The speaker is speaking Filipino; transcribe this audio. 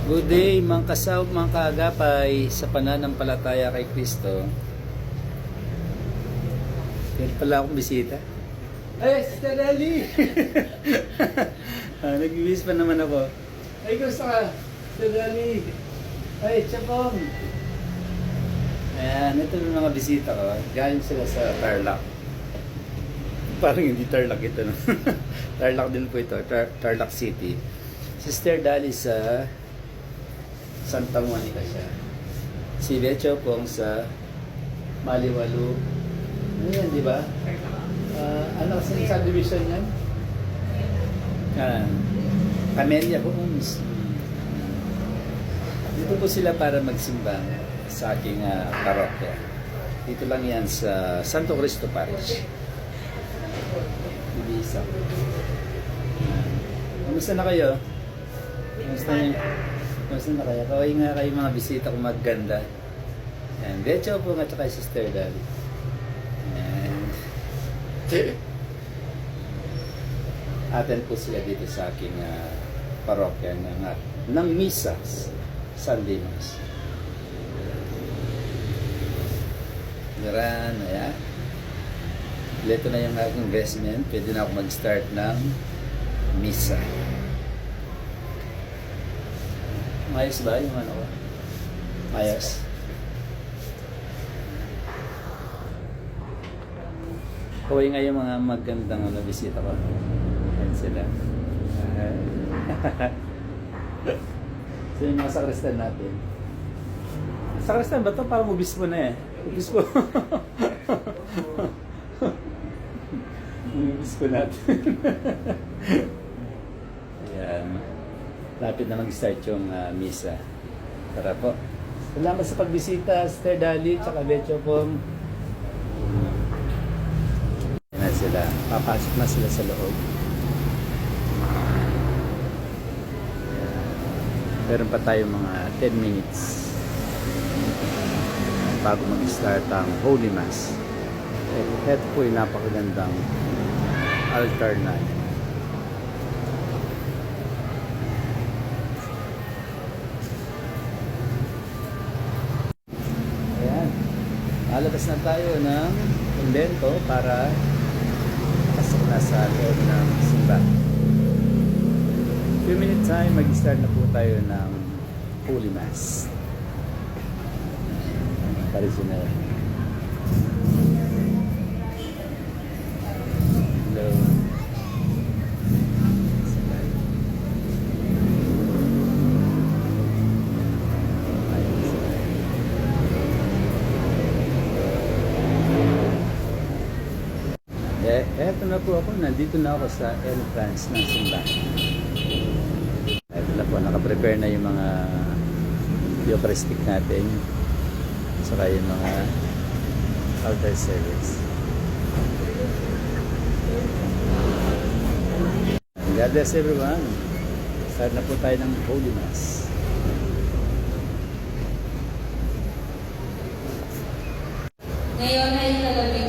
Good day, mga kasaw, mga kaagapay sa pananampalataya kay Kristo. Yan pala akong bisita. Ay, Sister Dali! Nag-wish pa naman ako. Ay, gusto ka? Sister Dali! Ay, Chapong! Ayan, ito yung mga bisita ko. Galing sila sa Tarlac. Parang hindi Tarlac ito, no? Tarlac din po ito, Tarlac City. Sister Dali sa Santa Monica siya. Si Becho Pong sa Maliwalu. Ano yan, di ba? Ano kasi yung subdivision yan? Camellia Homes. Dito po sila para magsimba sa aking parokya. Dito lang yan sa Santo Cristo Parish. Ibisa. Kamusta na kayo? Kamusta niyo? Kamusta na kayo? Kaway nga kayo mga bisita kung magganda. Yan. Becho po nga tsaka Sister Dali. And attend po sila dito sa aking parokya ng Misas, Sunday Mass. Garan, ayan. Ito na yung aking investment. Pwede na ako mag-start ng Misa. Mayos ba yung ano ko? Mayos. Kaway nga yung mga magandang bisita ko. Ayan sila. So yung mga sakristan natin. Sakristan ba ito? Parang ubispo na eh. Ubispo. Ubispo natin. Ayan. Lapit na mag-start yung misa. Tara po. Salamat sa pagbisita, Sister Dali, tsaka Becho Pong. Ayan na sila. Papasok na sila sa loob. Meron pa tayo mga 10 minutes bago mag-start ang Holy Mass. Ito po yung napakagandang altar natin. Ayan. Alabas na tayo ng kumbento para pasok na sa loob ng simbahan. Few minutes time, mag-start na po tayo ng Holy Mass. Parisinero. Hello. Eto na po ako. Nandito na ako sa entrance ng simbahan. Eto na po. Nakaprepare na yung mga Eucharistic natin. Saka yung mga altar service. God bless everyone. Start na po tayo ng Holy Mass. Ngayon ay kalabing